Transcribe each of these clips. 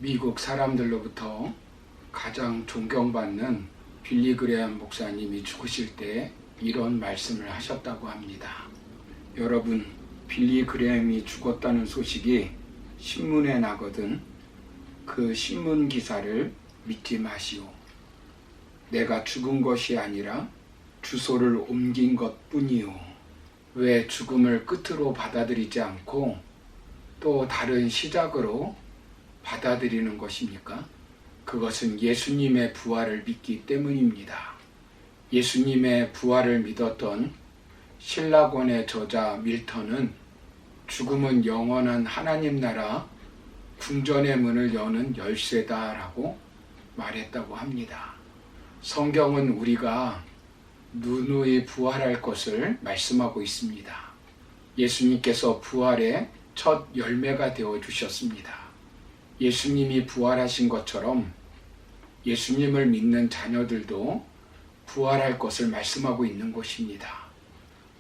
미국 사람들로부터 가장 존경받는 빌리 그레엄 목사님이 죽으실 때 이런 말씀을 하셨다고 합니다. 여러분, 빌리 그레엄이 죽었다는 소식이 신문에 나거든 그 신문 기사를 믿지 마시오. 내가 죽은 것이 아니라 주소를 옮긴 것 뿐이오. 왜 죽음을 끝으로 받아들이지 않고 또 다른 시작으로 받아들이는 것입니까? 그것은 예수님의 부활을 믿기 때문입니다. 예수님의 부활을 믿었던 신라권의 저자 밀턴은 죽음은 영원한 하나님 나라 궁전의 문을 여는 열쇠다라고 말했다고 합니다. 성경은 우리가 누누이 부활할 것을 말씀하고 있습니다. 예수님께서 부활의 첫 열매가 되어 주셨습니다. 예수님이 부활하신 것처럼 예수님을 믿는 자녀들도 부활할 것을 말씀하고 있는 것입니다.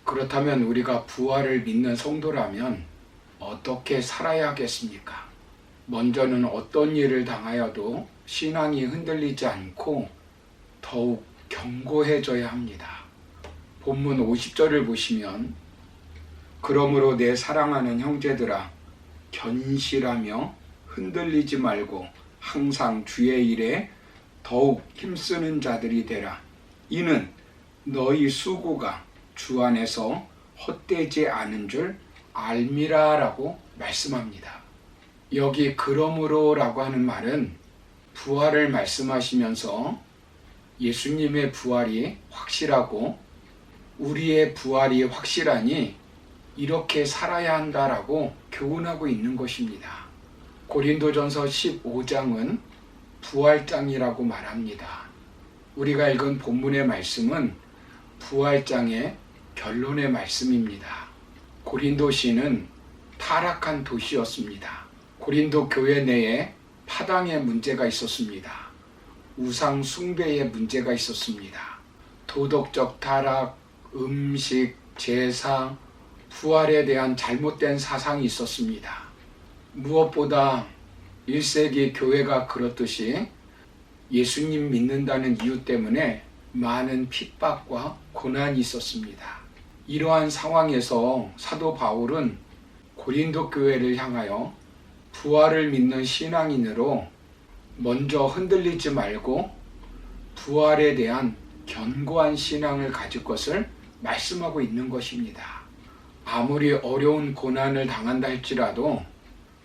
그렇다면 우리가 부활을 믿는 성도라면 어떻게 살아야겠습니까? 먼저는 어떤 일을 당하여도 신앙이 흔들리지 않고 더욱 견고해져야 합니다. 본문 50절을 보시면 그러므로 내 사랑하는 형제들아 견실하며 흔들리지 말고 항상 주의 일에 더욱 힘쓰는 자들이 되라. 이는 너희 수고가 주 안에서 헛되지 않은 줄 알미라 라고 말씀합니다. 여기 그러므로 라고 하는 말은 부활을 말씀하시면서 예수님의 부활이 확실하고 우리의 부활이 확실하니 이렇게 살아야 한다라고 교훈하고 있는 것입니다. 고린도전서 15장은 부활장이라고 말합니다. 우리가 읽은 본문의 말씀은 부활장의 결론의 말씀입니다. 고린도시는 타락한 도시였습니다. 고린도 교회 내에 파당의 문제가 있었습니다. 우상 숭배의 문제가 있었습니다. 도덕적 타락, 음식, 제사, 부활에 대한 잘못된 사상이 있었습니다. 무엇보다 1세기 교회가 그렇듯이 예수님 믿는다는 이유 때문에 많은 핍박과 고난이 있었습니다. 이러한 상황에서 사도 바울은 고린도 교회를 향하여 부활을 믿는 신앙인으로 먼저 흔들리지 말고 부활에 대한 견고한 신앙을 가질 것을 말씀하고 있는 것입니다. 아무리 어려운 고난을 당한다 할지라도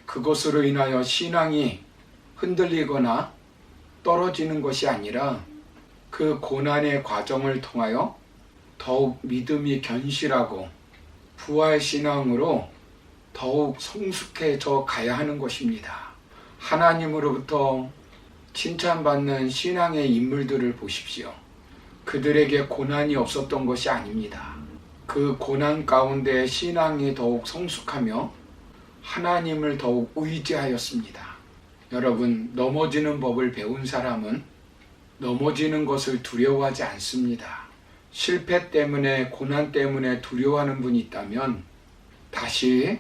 그것으로 인하여 신앙이 흔들리거나 떨어지는 것이 아니라 그 고난의 과정을 통하여 더욱 믿음이 견실하고 부활신앙으로 더욱 성숙해져 가야 하는 것입니다. 하나님으로부터 칭찬받는 신앙의 인물들을 보십시오. 그들에게 고난이 없었던 것이 아닙니다. 그 고난 가운데 신앙이 더욱 성숙하며 하나님을 더욱 의지하였습니다. 여러분, 넘어지는 법을 배운 사람은 넘어지는 것을 두려워하지 않습니다. 실패 때문에, 고난 때문에 두려워하는 분이 있다면 다시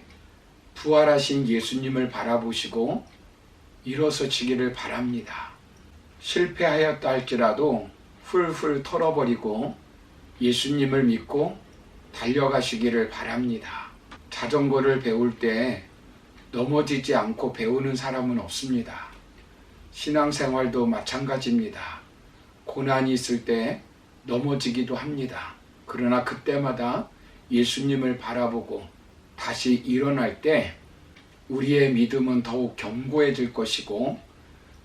부활하신 예수님을 바라보시고 일어서시기를 바랍니다. 실패하였다 할지라도 훌훌 털어버리고 예수님을 믿고 달려가시기를 바랍니다. 자전거를 배울 때 넘어지지 않고 배우는 사람은 없습니다. 신앙생활도 마찬가지입니다. 고난이 있을 때 넘어지기도 합니다. 그러나 그때마다 예수님을 바라보고 다시 일어날 때 우리의 믿음은 더욱 견고해질 것이고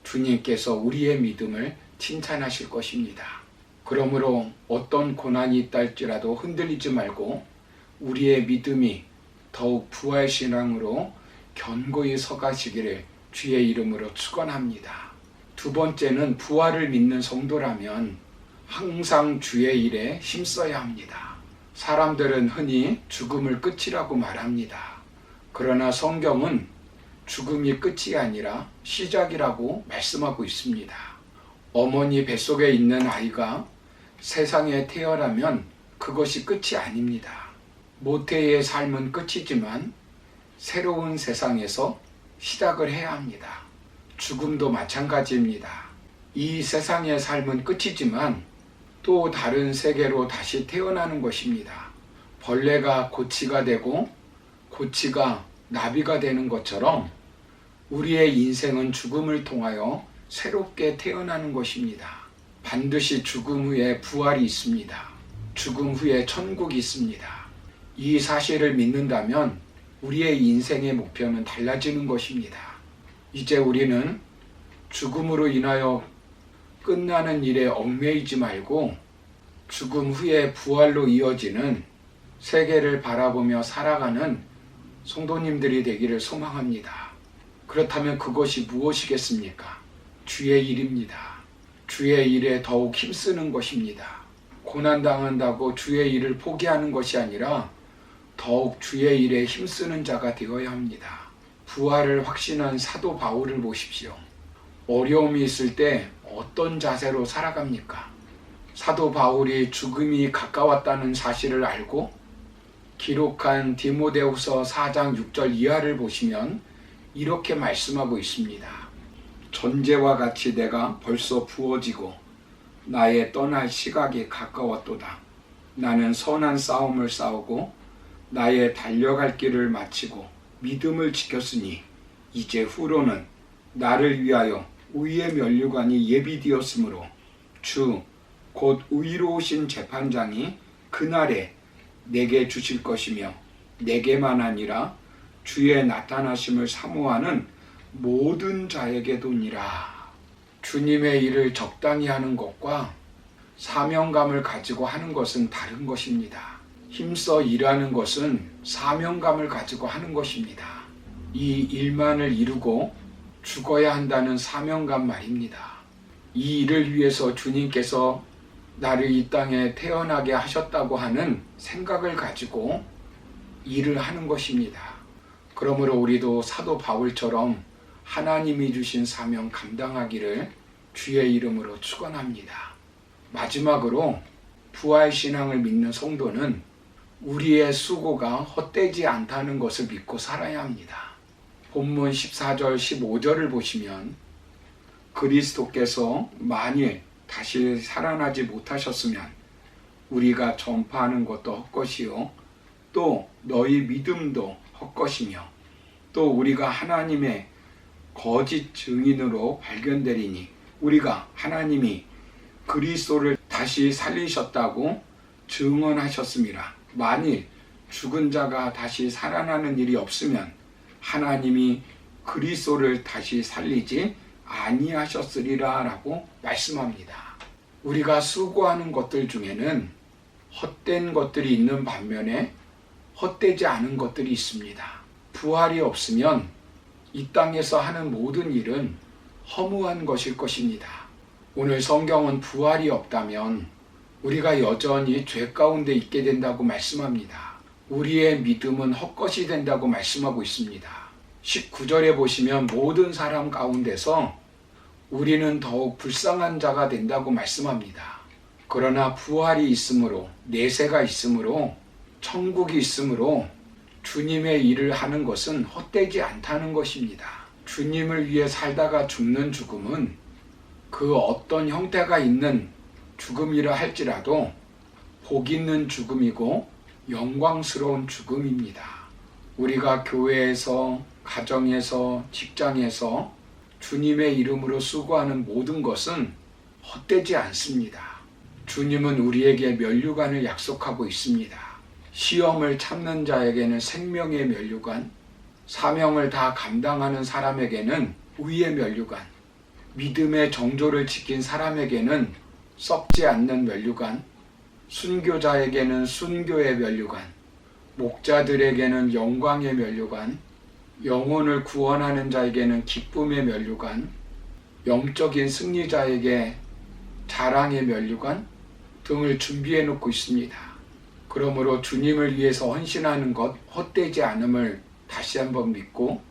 주님께서 우리의 믿음을 칭찬하실 것입니다. 그러므로 어떤 고난이 있다 할지라도 흔들리지 말고 우리의 믿음이 더욱 부활신앙으로 견고히 서가시기를 주의 이름으로 축원합니다. 두 번째는 부활을 믿는 성도라면 항상 주의 일에 힘써야 합니다. 사람들은 흔히 죽음을 끝이라고 말합니다. 그러나 성경은 죽음이 끝이 아니라 시작이라고 말씀하고 있습니다. 어머니 뱃속에 있는 아이가 세상에 태어나면 그것이 끝이 아닙니다. 모태의 삶은 끝이지만 새로운 세상에서 시작을 해야 합니다. 죽음도 마찬가지입니다. 이 세상의 삶은 끝이지만 또 다른 세계로 다시 태어나는 것입니다. 벌레가 고치가 되고 고치가 나비가 되는 것처럼 우리의 인생은 죽음을 통하여 새롭게 태어나는 것입니다. 반드시 죽음 후에 부활이 있습니다. 죽음 후에 천국이 있습니다. 이 사실을 믿는다면 우리의 인생의 목표는 달라지는 것입니다. 이제 우리는 죽음으로 인하여 끝나는 일에 얽매이지 말고 죽음 후에 부활로 이어지는 세계를 바라보며 살아가는 성도님들이 되기를 소망합니다. 그렇다면 그것이 무엇이겠습니까? 주의 일입니다. 주의 일에 더욱 힘쓰는 것입니다. 고난당한다고 주의 일을 포기하는 것이 아니라 더욱 주의 일에 힘쓰는 자가 되어야 합니다. 부활을 확신한 사도 바울을 보십시오. 어려움이 있을 때 어떤 자세로 살아갑니까? 사도 바울이 죽음이 가까웠다는 사실을 알고 기록한 디모데후서 4장 6절 이하를 보시면 이렇게 말씀하고 있습니다. 전제와 같이 내가 벌써 부어지고 나의 떠날 시각이 가까웠도다. 나는 선한 싸움을 싸우고 나의 달려갈 길을 마치고 믿음을 지켰으니 이제 후로는 나를 위하여 의의 면류관이 예비되었으므로 주 곧 의로우신 재판장이 그날에 내게 주실 것이며 내게만 아니라 주의 나타나심을 사모하는 모든 자에게도니라. 주님의 일을 적당히 하는 것과 사명감을 가지고 하는 것은 다른 것입니다. 힘써 일하는 것은 사명감을 가지고 하는 것입니다. 이 일만을 이루고 죽어야 한다는 사명감 말입니다. 이 일을 위해서 주님께서 나를 이 땅에 태어나게 하셨다고 하는 생각을 가지고 일을 하는 것입니다. 그러므로 우리도 사도 바울처럼 하나님이 주신 사명 감당하기를 주의 이름으로 축원합니다. 마지막으로 부활신앙을 믿는 성도는 우리의 수고가 헛되지 않다는 것을 믿고 살아야 합니다. 본문 14절 15절을 보시면 그리스도께서 만일 다시 살아나지 못하셨으면 우리가 전파하는 것도 헛것이요 또 너희 믿음도 헛것이며 또 우리가 하나님의 거짓 증인으로 발견되리니 우리가 하나님이 그리스도를 다시 살리셨다고 증언하셨음이라. 만일 죽은 자가 다시 살아나는 일이 없으면 하나님이 그리스도를 다시 살리지 아니하셨으리라 라고 말씀합니다. 우리가 수고하는 것들 중에는 헛된 것들이 있는 반면에 헛되지 않은 것들이 있습니다. 부활이 없으면 이 땅에서 하는 모든 일은 허무한 것일 것입니다. 오늘 성경은 부활이 없다면 우리가 여전히 죄 가운데 있게 된다고 말씀합니다. 우리의 믿음은 헛것이 된다고 말씀하고 있습니다. 19절에 보시면 모든 사람 가운데서 우리는 더욱 불쌍한 자가 된다고 말씀합니다. 그러나 부활이 있으므로 내세가 있으므로 천국이 있으므로 주님의 일을 하는 것은 헛되지 않다는 것입니다. 주님을 위해 살다가 죽는 죽음은 그 어떤 형태가 있는 죽음이라 할지라도 복 있는 죽음이고 영광스러운 죽음입니다. 우리가 교회에서, 가정에서, 직장에서 주님의 이름으로 수고하는 모든 것은 헛되지 않습니다. 주님은 우리에게 면류관을 약속하고 있습니다. 시험을 참는 자에게는 생명의 면류관, 사명을 다 감당하는 사람에게는 의의 면류관, 믿음의 정조를 지킨 사람에게는 썩지 않는 면류관, 순교자에게는 순교의 면류관, 목자들에게는 영광의 면류관, 영혼을 구원하는 자에게는 기쁨의 면류관, 영적인 승리자에게 자랑의 면류관 등을 준비해 놓고 있습니다. 그러므로 주님을 위해서 헌신하는 것 헛되지 않음을 다시 한번 믿고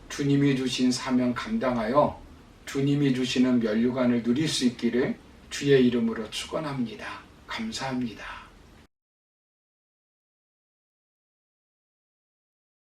주님이 주신 사명 감당하여 주님이 주시는 면류관을 누릴 수 있기를 주의 이름으로 축원합니다. 감사합니다.